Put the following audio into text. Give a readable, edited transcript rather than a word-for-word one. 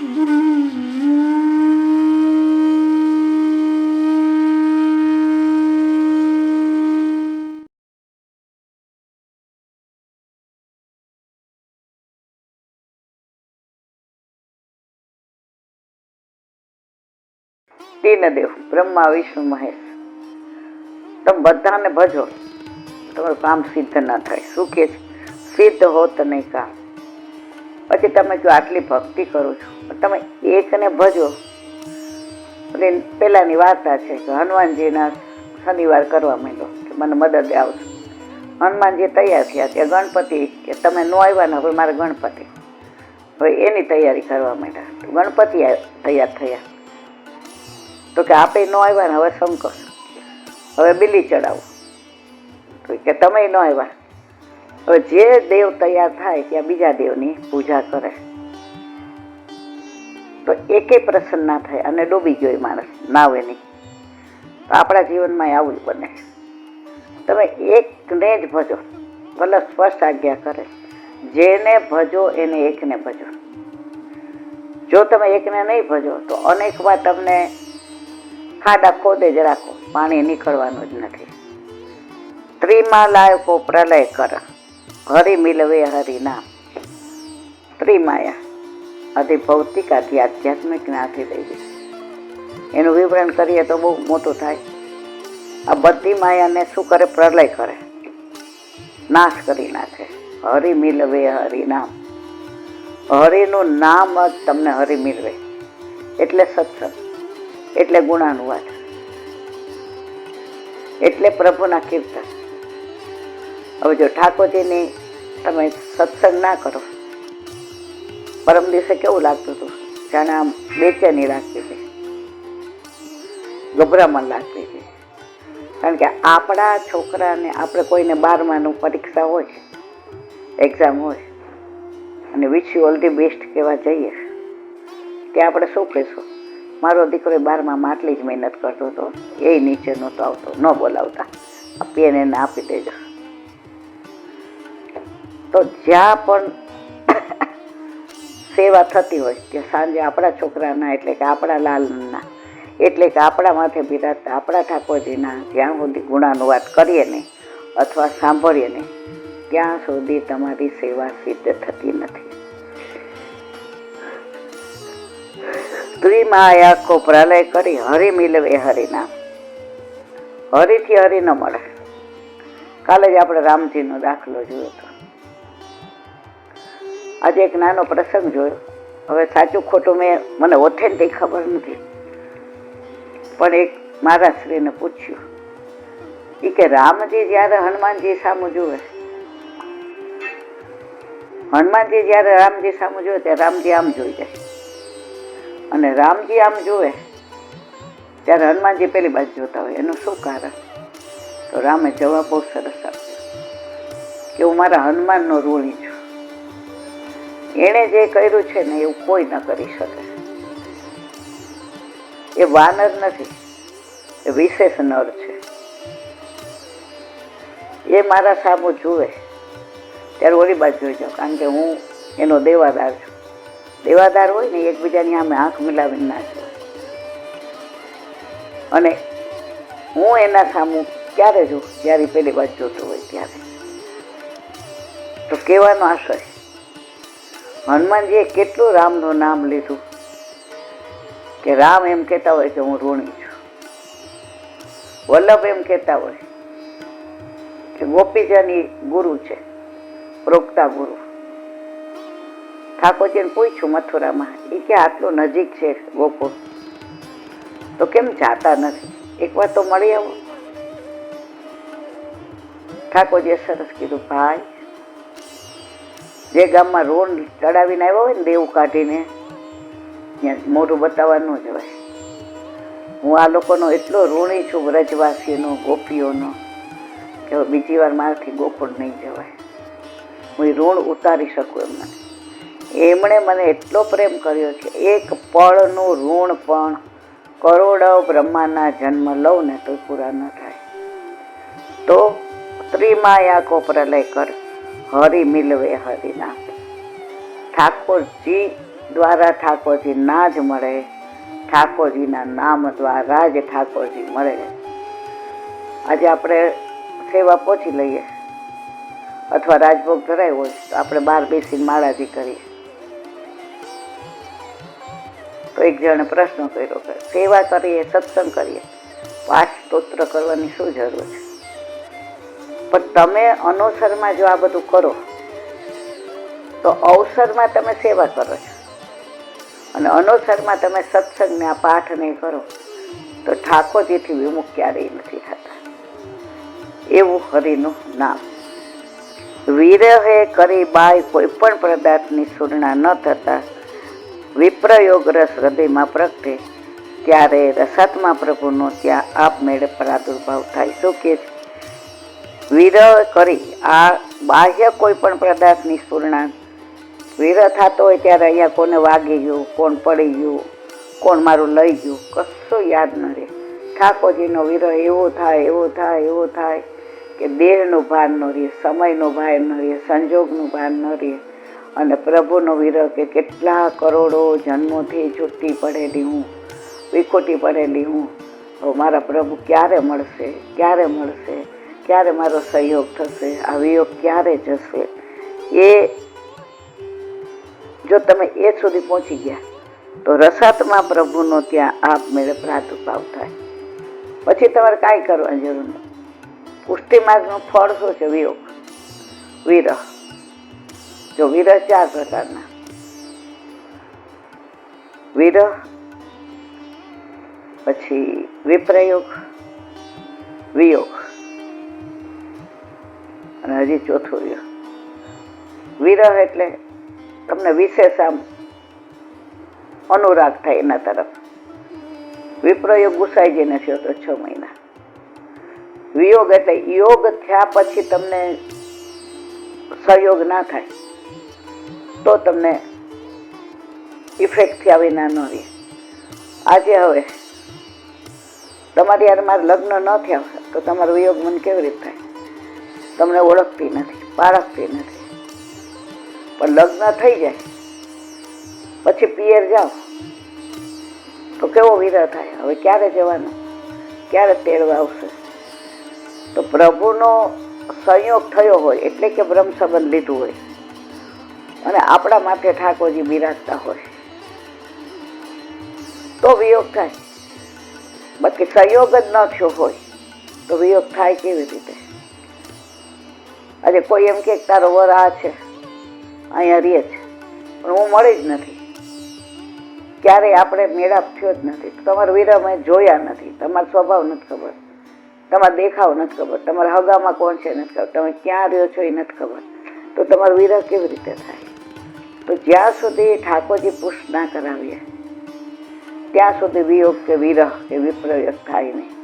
દેવ બ્રહ્મા વિષ્ણુ મહેશ, તમે બધાને ભજો, તમારું કામ સિદ્ધ ના થાય. શું કે છે? સિદ્ધ હોત નહીં કામ. પછી તમે જો આટલી ભક્તિ કરો છો, તમે એકને ભજો. એટલે પેલાની વાર્તા છે કે હનુમાનજીના શનિવાર કરવા માંડ્યો કે મને મદદ આવશે. હનુમાનજી તૈયાર થયા, ત્યાં ગણપતિ કે તમે ન આવ્યા ને, હવે મારે ગણપતિ, હવે એની તૈયારી કરવા માંડ્યા. તો ગણપતિ તૈયાર થયા, તો કે આપે ન આવ્યા ને, હવે શંકર, હવે બિલી ચડાવો. તો કે તમે ન આવ્યા. હવે જે દેવ તૈયાર થાય ત્યાં બીજા દેવની પૂજા કરે, તો એકે પ્રસન્ન ના થાય અને ડૂબી ગયો માણસ, નાવે નહીં. તો આપણા જીવનમાં આવું જ બને. તમે એકને જ ભજો, ભલે સ્પષ્ટ આજ્ઞા કરે, જેને ભજો એને એકને ભજો. જો તમે એકને નહીં ભજો તો અનેક વાર તમને ખાડા ખોદે જ રાખો, પાણી નીકળવાનું જ નથી. ત્રિમાં લાયકો પ્રલય કર, હરિ મિલવે હરિ નામ. ત્રિમાયા આથી ભૌતિક, આથી આધ્યાત્મિક ને આથી દૈવિક. એનું વિવરણ કરીએ તો બહુ મોટું થાય. આ બધી માયાને શું કરે? પ્રલય કરે, નાશ કરી નાખે. હરિ મિલવે હરિ નામ. હરિનું નામ જ તમને હરિ મિલવે, એટલે સત્સંગ, એટલે ગુણાનુવાદ, એટલે પ્રભુના કીર્તન. હવે જો ઠાકોરજીની તમે સત્સંગ ના કરો, પરમ દિવસે કેવું લાગતું હતું? જાણે આમ બેચેની લાગતી હતી, ગભરામણ લાગતી હતી. કારણ કે આપણા છોકરાને, આપણે કોઈને 12માનું પરીક્ષા હોય, એક્ઝામ હોય, અને wish you all the best કહેવા જઈએ, કે આપણે શું કહેશું? મારો દીકરો 12મામાં આટલી જ મહેનત કરતો હતો, એ નીચે નહોતો આવતો, ન બોલાવતા, આ પેન એને આપી દેજો. તો જ્યાં પણ સેવા થતી હોય ત્યાં સાંજે આપણા છોકરાના, એટલે કે આપણા લાલના, એટલે કે આપણા માથે બિરાજતા આપણા ઠાકોરજીના જ્યાં સુધી ગુણાનુવાદ કરીએ નહીં અથવા સાંભળીએ નહીં, ત્યાં સુધી તમારી સેવા સિદ્ધ થતી નથી. ત્રિમાયા કો પ્રલય કરી, હરિ મિલવે હરિ નામ. હરિથી હરિ ન મળે. કાલે જ આપણે રામજીનો દાખલો જોયો હતો. આજે એક નાનો પ્રસંગ જોયો. હવે સાચું ખોટું મને ઓથેન્ટિક ખબર નથી, પણ એક મારા શ્રીને પૂછ્યું, એ કે રામજી જ્યારે હનુમાનજી સામું જુએ, હનુમાનજી જ્યારે રામજી સામું જુએ ત્યારે રામજી આમ જોઈ જાય, અને રામજી આમ જુએ ત્યારે હનુમાનજી પેલી બાજુ જોતા હોય. એનું શું કારણ? તો રામે જવાબ બહુ સરસ આપ્યો કે હું મારા હનુમાનનો ઋણી છું. એણે જે કર્યું છે ને એવું કોઈ ન કરી શકે. એ વાનર નથી, એ વિશેષ નર છે. એ મારા સામું જુએ ત્યારે ઓલી બાજુ જોઈ જાઉં, કારણ કે હું એનો દેવાદાર છું. દેવાદાર હોય ને એકબીજાની સામે આંખ મિલાવીને ના જોવે. અને હું એના સામું ક્યારે જોઉં? જ્યારે પેલી બાજુ જોતો હોય ત્યારે. તો કહેવાનો આશય, હનુમાનજીએ કેટલું રામનું નામ લીધું કે રામ એમ કહેતા હોય કે હું ઋણી છું. વલ્લભ એમ કહેતા હોય કે ગોપીજની ગુરુ છે, પ્રોક્તા ગુરુ. ઠાકોરજીને પૂછ્યું મથુરામાં, એ કે આટલું નજીક છે ગોકુળ, તો કેમ જાતા નથી? એક વાર તો મળી આવો. ઠાકોરજીએ સરસ કીધું, ભાઈ, જે ગામમાં રોડ ચડાવીને આવ્યા હોય ને, દેવું કાઢીને, ત્યાં મોઢું બતાવવા ન જવાય. હું આ લોકોનો એટલો ઋણી છું, વ્રજવાસીનો, ગોપીઓનો, કે બીજી વાર મારાથી ગોકુળ નહીં જવાય. હું એ ઋણ ઉતારી શકું એમ નથી. એમણે મને એટલો પ્રેમ કર્યો છે, એક પળનું ઋણ પણ કરોડો બ્રહ્માના જન્મ લઉં ને તો પૂરા ન થાય. તો ત્રિમાયા કો પ્રલય કર, હરિ મિલવે હરિ નામ. ઠાકોરજી દ્વારા ઠાકોરજી ના જ મળે, ઠાકોરજીના નામ દ્વારા જ ઠાકોરજી મળે. આજે આપણે સેવા પહોંચી લઈએ અથવા રાજભોગ ધરાય હોય તો આપણે બહાર બેસીને માળાજી કરીએ. તો એક જણે પ્રશ્ન કર્યો કે સેવા કરીએ, સત્સંગ કરીએ, પાઠ સ્તોત્ર કરવાની શું જરૂર છે? પણ તમે અનુસરમાં જો આ બધું કરો તો અવસરમાં તમે સેવા કરો છો અને અનુસરમાં તમે સત્સંગને આ પાઠને કરો તો ઠાકોરજીથી વિમુખ ક્યારેય નથી થતા. એવું હરિનું નામ. વિરહે કરી બાય કોઈ પણ પદાર્થની સુરણા ન થતા વિપ્રયોગ રસ હૃદયમાં પ્રગટે ત્યારે રસાત્મા પ્રભુનો ત્યાં આપમેળે પ્રાદુર્ભાવ થાય. શું કે છે? વિરહ કરી આ બાહ્ય કોઈ પણ પદાર્થની સુરણા, વિરહ થતો હોય ત્યારે અહીંયા કોને વાગી ગયું, કોણ પડી ગયું, કોણ મારું લઈ ગયું, કશું યાદ ન રહે. ઠાકોરજીનો વિરહ એવો થાય, એવો થાય, એવો થાય કે દેહનું ભાન ન રહે, સમયનું ભાન ન રહે, સંજોગનું ભાન ન રહે. અને પ્રભુનો વિરહ કે કેટલા કરોડો જન્મોથી છૂટી પડેલી હું, વિખૂટી પડેલી હું, હવે મારા પ્રભુ ક્યારે મળશે, ક્યારે મળશે, ક્યારે મારો સહયોગ થશે, આ વિયોગ ક્યારે જશે? એ જો તમે એ સુધી પહોંચી ગયા તો રસાત્મા પ્રભુનો ત્યાં આપમેળે પ્રાદુર્ભાવ થાય. પછી તમારે કાંઈ કરવાની જરૂર નથી. પુષ્ટિ માર્ગનું ફળ શું છે? વિયોગ, વિરહ. જો વિરહ 4 પ્રકારના: વિરહ, પછી વિપ્રયોગ, વિયોગ અને હજી ચોથું વિરહ. વિરહ એટલે તમને વિશેષ આમ અનુરાગ થાય એના તરફ. વિપ્રયોગ ગુસાઈ જે નથી હોતો 6 મહિના. વિયોગ એટલે યોગ થયા પછી તમને સહયોગ ના થાય તો તમને ઇફેક્ટ થયા વિના ન રહે. આજે હવે તમારી યાર મારે લગ્ન ન થયા તો તમારો વિયોગ મને કેવી રીતે થાય? તમને ઓળખતી નથી, પારખતી નથી. પણ લગ્ન થઈ જાય પછી પિયર જાઓ તો કેવો વિરહ થાય. હવે ક્યારે જવાનું, ક્યારે તેડવા આવશે? તો પ્રભુનો સંયોગ થયો હોય એટલે કે બ્રહ્મ સંબંધ લીધું હોય અને આપણા માથે ઠાકોરજી બિરાજતા હોય તો વિયોગ થાય. બાકી સંયોગ જ ન થયો હોય તો વિયોગ થાય કેવી રીતે? આજે કોઈ એમ કે તારો વર આ છે, અહીંયા રહે છે, પણ હું મળી જ નથી, ક્યારેય આપણે મેળાપ થયો જ નથી, તમારા વિરહ મેં જોયા નથી, તમારો સ્વભાવ નથી ખબર, તમારો દેખાવ નથી ખબર, તમારા હગામાં કોણ છે નથી ખબર, તમે ક્યાં રહ્યો છો એ નથી ખબર, તો તમારો વિરહ કેવી રીતે થાય? તો જ્યાં સુધી ઠાકોરજી પુષ્ટ ના કરાવીએ ત્યાં સુધી વિયોગ કે વિરહ કે વિપ્રયોગ થાય નહીં.